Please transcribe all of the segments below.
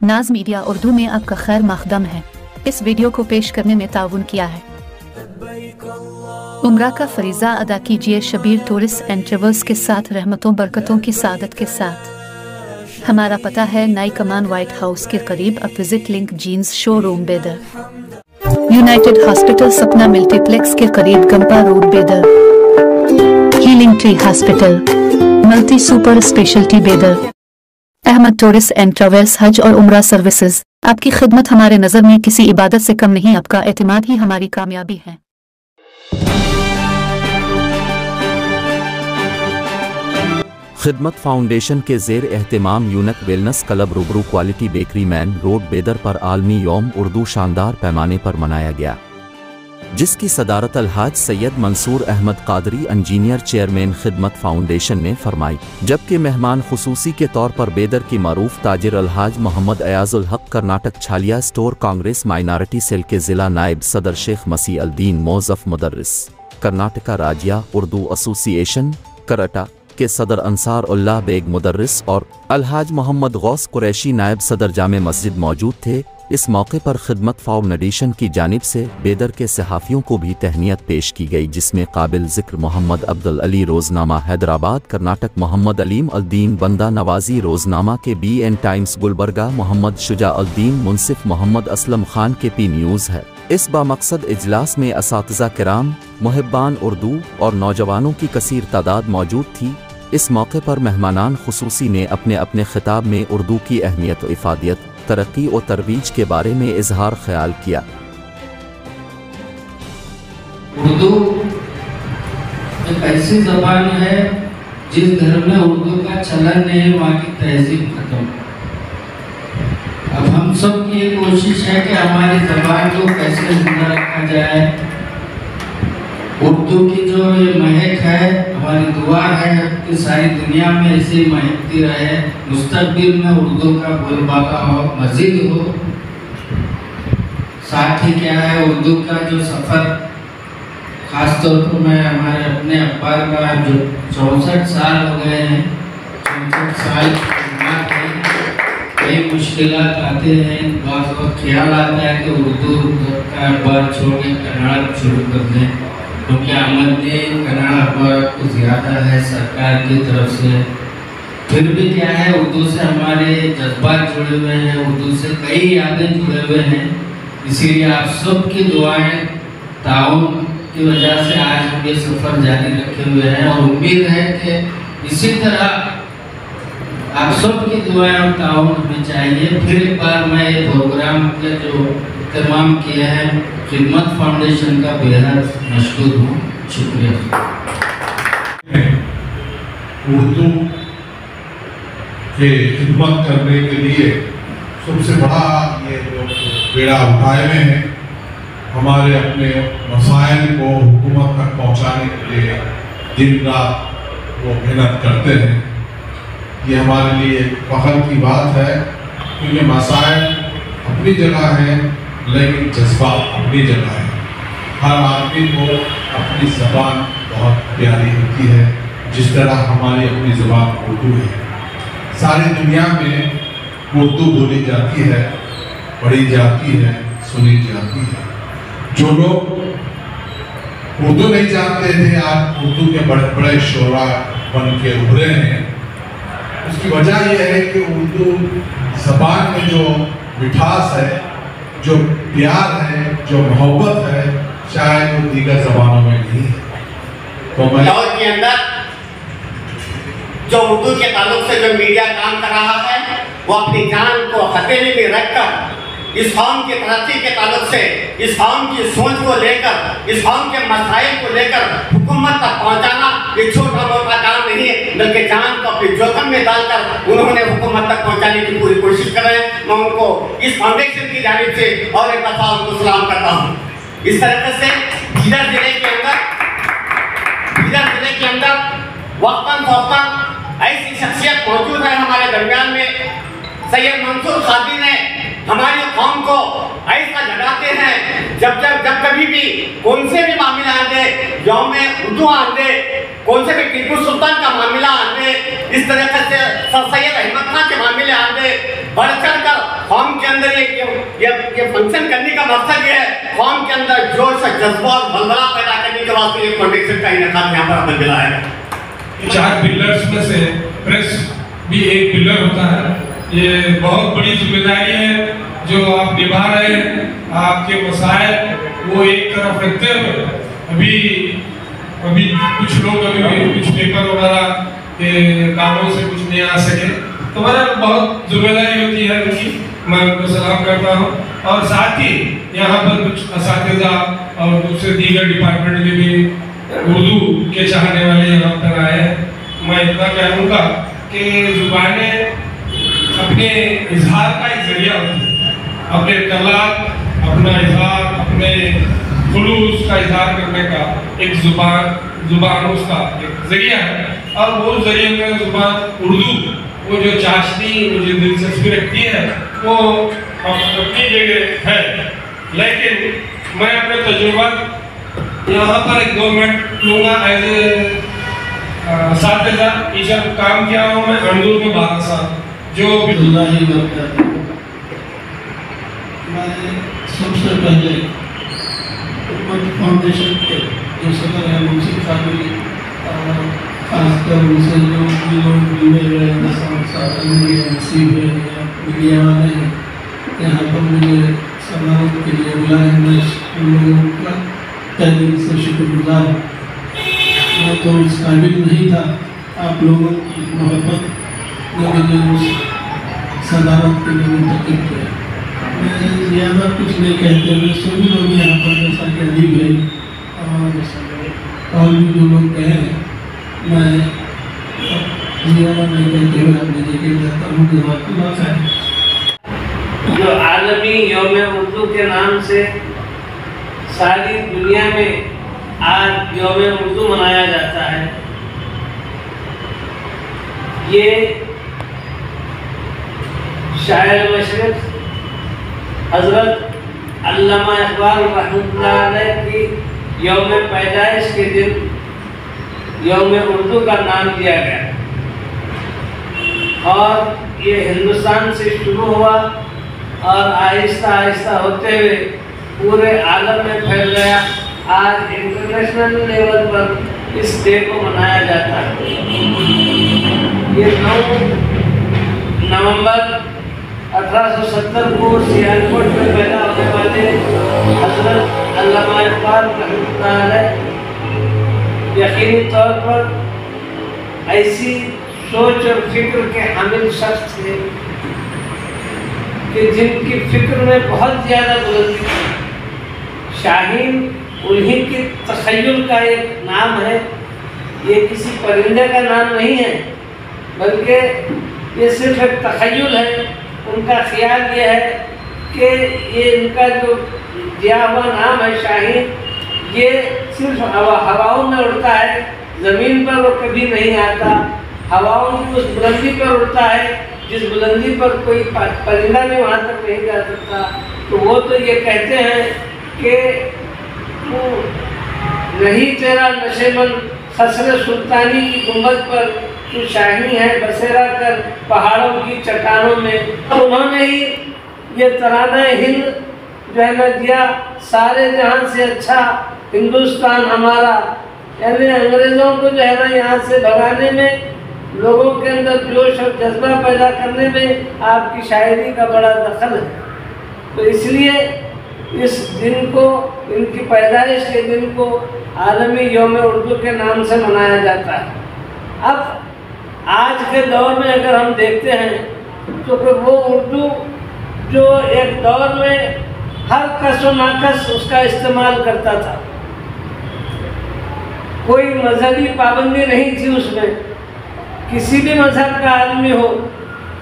नाज मीडिया उर्दू में आपका खैर मकदम है। इस वीडियो को पेश करने में ताउन किया है। उम्रा का फरीज़ा अदा कीजिए शबीर टूरिस्ट एंड ट्रेवल्स के साथ, रहमतों बरकतों की सादत के साथ। हमारा पता है नई कमान व्हाइट हाउस के करीब। अब विजिट लिंक जीन्स शोरूम बेदर, यूनाइटेड हॉस्पिटल सपना मल्टीप्लेक्स के करीब गंपा रोड बेदर, healing tree hospital multi super speciality बेदर, अहमद टूरिस्ट एंड ट्रेवल्स हज और उम्रा सर्विसेज। आपकी खिदमत हमारे नज़र में किसी इबादत से कम नहीं, आपका एतमाद ही हमारी कामयाबी है। खिदमत फाउंडेशन के ज़ेर एहतमाम यूनक वेलनेस क्लब रूबरू क्वालिटी बेकरी मैन रोड बेदर पर आलमी यौम उर्दू शानदार पैमाने पर मनाया गया, जिसकी सदारत अलहाज सैयद मंसूर अहमद कादरी इंजीनियर चेयरमैन खिदमत फाउंडेशन ने फरमाई, जबकि मेहमान खुसूसी के तौर पर बेदर की मारूफ ताजिर अलहाज मोहम्मद अयाजुल हक, कर्नाटक छालिया स्टोर कांग्रेस माइनॉरिटी सेल के ज़िला नायब सदर शेख मसीह अल-दीन मोज़फ़ मुदर्रिस, कर्नाटका राज्य उर्दू एसोसिएशन करटा के सदर अंसार उल्लाह बेग मुदर्रिस और अलहाज मोहम्मद गौस कुरैशी नायब सदर जामे मस्जिद मौजूद थे। इस मौके पर खिदमत फाउंडेशन की जानिब से बेदर के सहाफ़ियों को भी तहनीत पेश की गई, जिसमें काबिल ज़िक्र मोहम्मद अब्दुल अली रोज़नामा हैदराबाद कर्नाटक, मोहम्मद अलीम अल-दीन बंदा नवाजी रोज़नामा के BN टाइम्स गुलबर्गा, मोहम्मद शुजा अल-दीन मुंसिफ, मोहम्मद असलम खान के P न्यूज़ है। इस बामकसद इजलास में असातिज़ा किराम, मुहिब्बान उर्दू और नौजवानों की कसीर तादाद मौजूद थी। इस मौके पर मेहमानान खुसूसी ने अपने अपने खिताब में उर्दू की अहमियत व इफ़ादियत, तरक्की और तरवीज के बारे में इजहार ख्याल किया। उर्दू एक ऐसी ज़बान है जिस घर में उर्दू का चलन नहीं, वहाँ की तहजीब खत्म। अब हम सब की ये कोशिश है कि हमारी ज़बान को कैसे जिंदा रखा जाए। उर्दू की जो ये महक है, हमारी दुआ है कि सारी दुनिया में ऐसी महकती रहे, मुस्तकबिल में उर्दू का बोलबाला हो, मज़ीद हो। साथ ही क्या है, उर्दू का जो सफ़र, ख़ास तौर पर मैं हमारे अपने अखबार का जो 64 साल हो गए हैं, 64 साल कई मुश्किलात आते हैं, बहुत वक्त ख्याल आता है कि उर्दू का अखबार छोड़ के कन्नड़ शुरू कर दें, क्योंकि आमदनी कन्नड़ अखबार कुछ ज़्यादा है सरकार की तरफ से। फिर भी क्या है, उर्दू से हमारे जज्बात जुड़े हुए हैं, उर्दू से कई यादें जुड़े हुए हैं। इसीलिए आप सब की दुआएं, ताउन की वजह से आज हम ये सफ़र जारी रखे हुए हैं और उम्मीद है कि इसी तरह आप सब की दुआएं और ताउन हमें चाहिए। फिर एक बार मैं ये प्रोग्राम के जो तमाम किए हैं खिदमत फाउंडेशन का बेहद मशहूर हूँ, शुक्रिया। उर्दू के खिदमत करने के लिए सबसे बड़ा ये जो बेड़ा उठाए हुए हैं, हमारे अपने मसाइल को हुकूमत तक पहुँचाने के लिए दिन रात वो मेहनत करते हैं। ये हमारे लिए फख्र की बात है, क्योंकि मसाइल अपनी जगह है लेकिन जज्बा अपनी जगह है। हर आदमी को अपनी ज़बान बहुत प्यारी होती है, जिस तरह हमारी अपनी ज़बान उर्दू है। सारी दुनिया में उर्दू बोली जाती है, पढ़ी जाती है, सुनी जाती है। जो लोग उर्दू नहीं जानते थे, आज उर्दू के बड़े बड़े शोरा बन के उभरे हैं। उसकी वजह यह है कि उर्दू ज़बान में जो मिठास है, जो प्यार है, जो मोहब्बत है, शायद वो दीगर ज़बानों में नहीं है। तो मैं लाहौर के अंदर जो उर्दू के ताल्लुक से जो मीडिया काम कर रहा है, वो अपनी जान को हथेली में रखकर इस कौम की तरक्की के ताल्लुक से, इस कौम की सोच को लेकर, इस कौम के मसाइल को लेकर हुकूमत तक पहुंचाना ये छोटा मोटा काम नहीं है, बल्कि जान को अपने जोखिम में डालकर उन्होंने हुकूमत तक पहुंचाने की पूरी कोशिश कर रहे हैं। मैं उनको इस फाउंडेशन की जानिब से और एक दफ़ा उनको सलाम करता हूँ। इस तरीके से बीदर जिले के अंदर वक्तन फौक्तन ऐसी शख्सियत मौजूद है हमारे दरमियान में। सैयद मंसूर कादरी ने हमारी कौम को ऐसा जगाते हैं, जब कभी भी कौन से भी मामला आते, यौम उर्दू आते, कौन से भी टीपू सुल्तान का मामला आते, इस तरीके से सर सैयद अहमद खान के मामले आते, बढ़ चढ़ कर قوم کے اندر یہ فنکشن کرنے کا مقصد یہ ہے قوم کے اندر جوش اور جذبہ اور بلبلہ پیدا کرنے کے واسطے یہ فاؤنڈیشن کا انعقاد یہاں پر اپنے دلا ہے. 4 پلرز میں سے پریس بھی ایک پلر ہوتا ہے. یہ بہت بڑی ذمہ داری ہے جو آپ نبھا رہے ہیں. آپ کے مسائل وہ ایک طرف رکھتے ہوئے ابھی کچھ لوگ ابھی کچھ پیپر وغیرہ کے کاموں سے کچھ نہیں آ سکے تو بہت ذمہ داری ہوتی ہے ان کی. میں ان کو سلام کرتا ہوں. اور ساتھ ہی یہاں پر کچھ اساتذہ اور دوسرے دیگر ڈپارٹمنٹ کے بھی اردو کے چاہنے والے یہاں پر آئے ہیں. میں اتنا کہوں گا کہ زبانیں اپنے اظہار کا ایک ذریعہ ہوتی ہے. اپنے کلام اپنا اظہار اپنے خلوص کا اظہار کرنے کا ایک زبان اس کا ایک ذریعہ ہے. اور وہ ذریعے میں زبان اردو وہ جو چاشنی مجھے دلچسپی رکھتی ہے وہ اپنی جگہ ہے. لیکن میں اپنے تجربات یہاں پر ایک 2 منٹ لوں گا. ایز اے اساتذہ ٹیچر کام کیا ہوں میں اندور میں 12 سال جو اللہ ہی برکات. میں سب سے پہلے حکومت فاؤنڈیشن کے جو صدر ہیں منصف قادری اور خاص کر ان سے جو لوگ ملے ہوئے نصیب ہے یا میڈیا والے ہیں یہاں پر مجھے سلامت کے لیے بلائے. میں ان لوگوں کا تہ دل سے شکر گزار ہوں. میں تو اس قابل نہیں تھا. آپ لوگوں کی محبت نے مجھے اس صدارت کے لیے منتخب کیا. میں زیادہ کچھ نہیں کہتے ہوئے سبھی لوگ یہاں پر جیسا کہ علی بھائی اور بھی جو لوگ کہے ہیں میں زیادہ نہیں کہتے ہوئے اپنی جگہ جاتا ہوں. جزاک اللہ خیر. جو عالمی یوم اردو کے نام سے ساری دنیا میں آج یوم اردو منایا جاتا ہے یہ شاعر مشرق حضرت علامہ اقبال رحمۃ اللہ علیہ کی یوم پیدائش کے دن یوم اردو کا نام دیا گیا اور یہ ہندوستان سے شروع ہوا اور آہستہ آہستہ ہوتے ہوئے پورے عالم میں پھیل گیا. آج انٹرنیشنل لیول پر اس ڈے کو منایا جاتا ہے. یہ 9 نومبر 1870 کو سیالکوٹ میں پیدا ہونے والے حضرت علامہ اقبال رحمۃ اللہ علیہ یقینی طور پر ایسی سوچ اور فکر کے حامل شخص تھے کہ جن کی فکر میں بہت زیادہ بلندی تھی. شاہین انہی کی تخیل کا ایک نام ہے. یہ کسی پرندے کا نام نہیں ہے بلکہ یہ صرف ایک تخیل ہے. ان کا خیال یہ ہے کہ یہ ان کا جو دیا ہوا نام ہے شاہین یہ صرف ہواؤں میں اڑتا ہے. زمین پر وہ کبھی نہیں آتا. ہواؤں کی اس بلندی پر اڑتا ہے جس بلندی پر کوئی پرندہ بھی وہاں تک نہیں جا سکتا. تو وہ تو یہ کہتے ہیں کہ نہیں تیرا نشیمن خسر سلطانی کی گنبد پر تو شاہی ہے بسیرا کر پہاڑوں کی چٹانوں میں. انہوں نے ہی یہ ترانہ ہند جو ہے نا دیا سارے جہاں سے اچھا ہندوستان ہمارا. یعنی انگریزوں کو جو ہے نا یہاں سے بھگانے میں لوگوں کے اندر جوش اور جذبہ پیدا کرنے میں آپ کی شاعری کا بڑا دخل ہے. تو اس لیے اس دن کو ان کی پیدائش کے دن کو عالمی یوم اردو کے نام سے منایا جاتا ہے. اب آج کے دور میں اگر ہم دیکھتے ہیں تو کہ وہ اردو جو ایک دور میں ہر کس و ناکس اس کا استعمال کرتا تھا. کوئی مذہبی پابندی نہیں تھی اس میں. کسی بھی مذہب کا آدمی ہو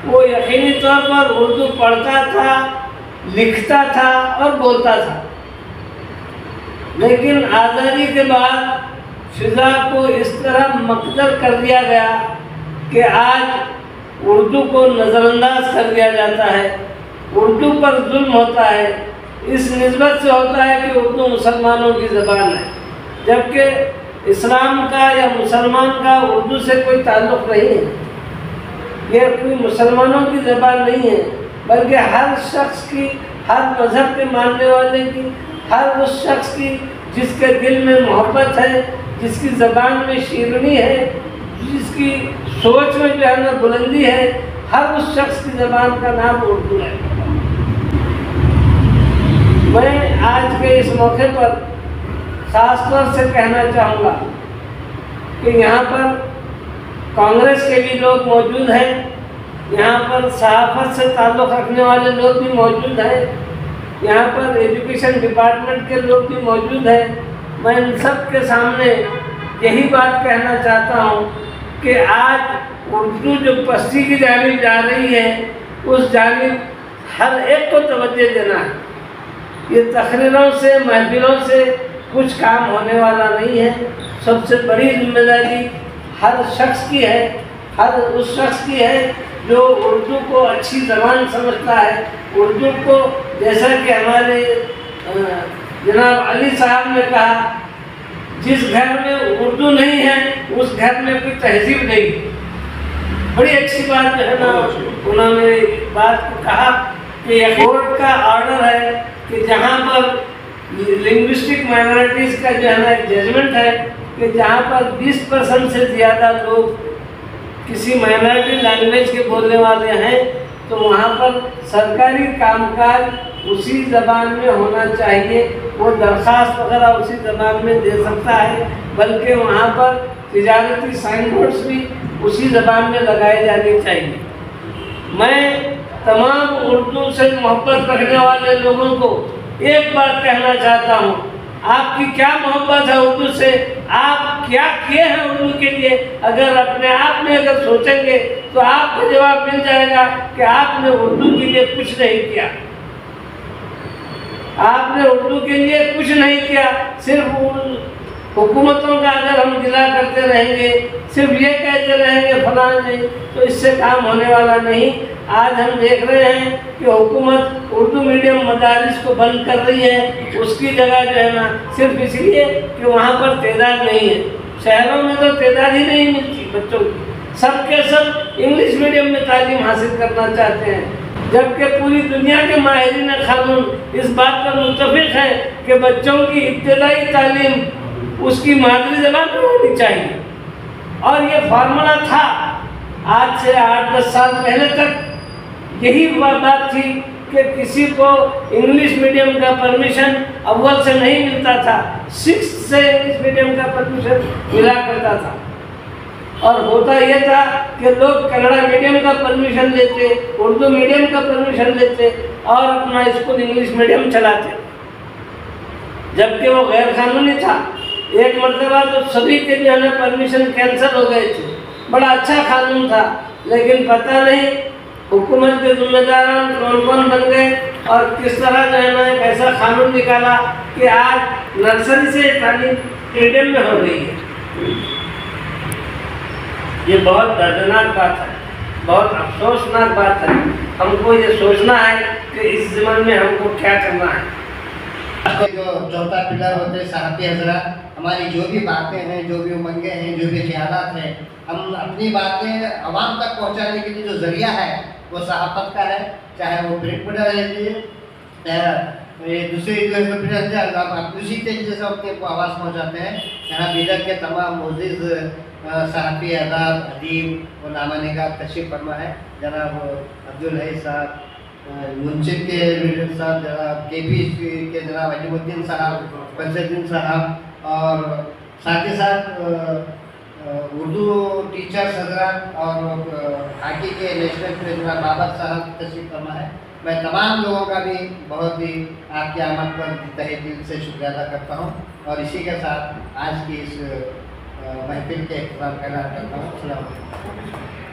وہ یقینی طور پر اردو پڑھتا تھا, لکھتا تھا اور بولتا تھا. لیکن آزادی کے بعد فضا کو اس طرح مقدر کر دیا گیا کہ آج اردو کو نظر انداز کر دیا جاتا ہے. اردو پر ظلم ہوتا ہے اس نسبت سے ہوتا ہے کہ اردو مسلمانوں کی زبان ہے, جبکہ اسلام کا یا مسلمان کا اردو سے کوئی تعلق نہیں ہے. یہ کوئی مسلمانوں کی زبان نہیں ہے. बल्कि हर शख्स की, हर मज़हब के मानने वाले की, हर उस शख्स की जिसके दिल में मोहब्बत है, जिसकी ज़बान में शीरनी है, जिसकी सोच में जो है ना बुलंदी है, हर उस शख्स की ज़बान का नाम उर्दू है। मैं आज के इस मौके पर ख़ास तौर से कहना चाहूँगा कि यहाँ पर कांग्रेस के भी लोग मौजूद हैं, यहाँ पर सहाफ़त से ताल्लुक़ रखने वाले लोग भी मौजूद हैं, यहाँ पर एजुकेशन डिपार्टमेंट के लोग भी मौजूद हैं। मैं इन सब के सामने यही बात कहना चाहता हूँ कि आज उर्दू जो पस्ती की जानिब जा रही है, उस जानिब हर एक को तवज्जो देना है। ये तकरीरों से, महफिलों से कुछ काम होने वाला नहीं है। सबसे बड़ी जिम्मेदारी हर शख्स की है, हर उस शख्स की है जो उर्दू को अच्छी ज़बान समझता है। उर्दू को, जैसा कि हमारे जनाब अली साहब ने कहा, जिस घर में उर्दू नहीं है उस घर में कोई तहजीब नहीं। बड़ी अच्छी बात जो है ना, उन्होंने बात को कहा कि यह कोर्ट का ऑर्डर है कि जहाँ पर लिंग्विस्टिक माइनॉरिटीज़ का जो है ना जजमेंट है कि जहाँ पर 20% से ज़्यादा लोग किसी माइनॉरिटी लैंग्वेज के बोलने वाले हैं, तो वहाँ पर सरकारी कामकाज उसी ज़बान में होना चाहिए। वो दरख्वास्त वगैरह उसी ज़बान में दे सकता है, बल्कि वहाँ पर तिजारती साइन बोर्ड्स भी उसी ज़बान में लगाए जाने चाहिए। मैं तमाम उर्दू से मोहब्बत रखने वाले लोगों को एक बात कहना चाहता हूँ, आपकी क्या मोहब्बत है उर्दू से, आप क्या किए हैं उर्दू के लिए? अगर अपने आप में अगर सोचेंगे तो आपको जवाब मिल जाएगा कि आपने उर्दू के लिए कुछ नहीं किया। आपने उर्दू के लिए कुछ नहीं किया। सिर्फ हुकूमतों का अगर हम गिला करते रहेंगे, सिर्फ ये कहते रहेंगे फलां नहीं, तो इससे काम होने वाला नहीं। आज हम देख रहे हैं कि हुकूमत उर्दू मीडियम मदारिस को बंद कर रही है। उसकी जगह जो है ना, सिर्फ इसलिए कि वहाँ पर तादाद नहीं है। शहरों में तो तादाद ही नहीं मिलती बच्चों की, सब के सब इंग्लिश मीडियम में तालीम हासिल करना चाहते हैं, जबकि पूरी दुनिया के माहिरीन कानून इस बात पर मुत्तफिक हैं कि बच्चों की इब्तदाई तालीम उसकी मादरी ज़बान में होनी चाहिए। और ये फार्मूला था आज से 8-10 साल पहले तक। यही बात थी कि किसी को इंग्लिश मीडियम का परमिशन अव्वल से नहीं मिलता था, 6th से इंग्लिश मीडियम का परमिशन मिला करता था। और होता यह था कि लोग कन्नड़ा मीडियम का परमिशन लेते, उर्दू मीडियम का परमिशन लेते और अपना स्कूल इंग्लिश मीडियम चलाते, जबकि वो गैर कानूनी था। एक मरतबा तो सभी के जो है परमिशन कैंसिल हो गए थे। बड़ा अच्छा कानून था, लेकिन पता नहीं हुकूमत के जिम्मेदारान कौन कौन बन गए और किस तरह जो है ना एक ऐसा कानून निकाला कि आज नर्सरी से तालीम मीडियम में हो रही है। ये बहुत दर्दनाक बात है, बहुत अफसोसनाक बात है। हमको ये सोचना है कि इस ज़माने में हमको क्या करना है। जो चौथा पिलर होते हैं सहाफ़ी हज़रात, हमारी जो भी बातें हैं, जो भी उमंगें हैं, जो भी ख्यालात हैं, हम अपनी बातें आवाम तक पहुंचाने के लिए जो ज़रिया है वो सहाफ़त का है। चाहे वो प्रिंट मीडिया ये दूसरी जो प्रिंट आप उसी तरीके से अपने को आवाज़ पहुँचाते हैं। यहाँ बीदर के तमाम मोज़िज़ सहाफ़ी अदाब अदीब और नामानिगा तशरीफ़ फरमा है। जनाब अब्दुल हई साहब, मुंशिद के मीडियम साहब, जनाब KP के जनाब अजीमुद्दीन साहब, फजलुद्दीन साहब और साथ ही साथ उर्दू टीचर्स हजरात और हाकी के नेशनल के जनाब बाबर साहब तशरीफ़ फरमा है। मैं तमाम लोगों का भी बहुत ही आपकी आमद पर तहे दिल से शुक्रिया अदा करता हूँ और इसी के साथ आज की इस महफिल के इख्तिताम का ऐलान करता हूँ। अस्सलाम वालेकुम।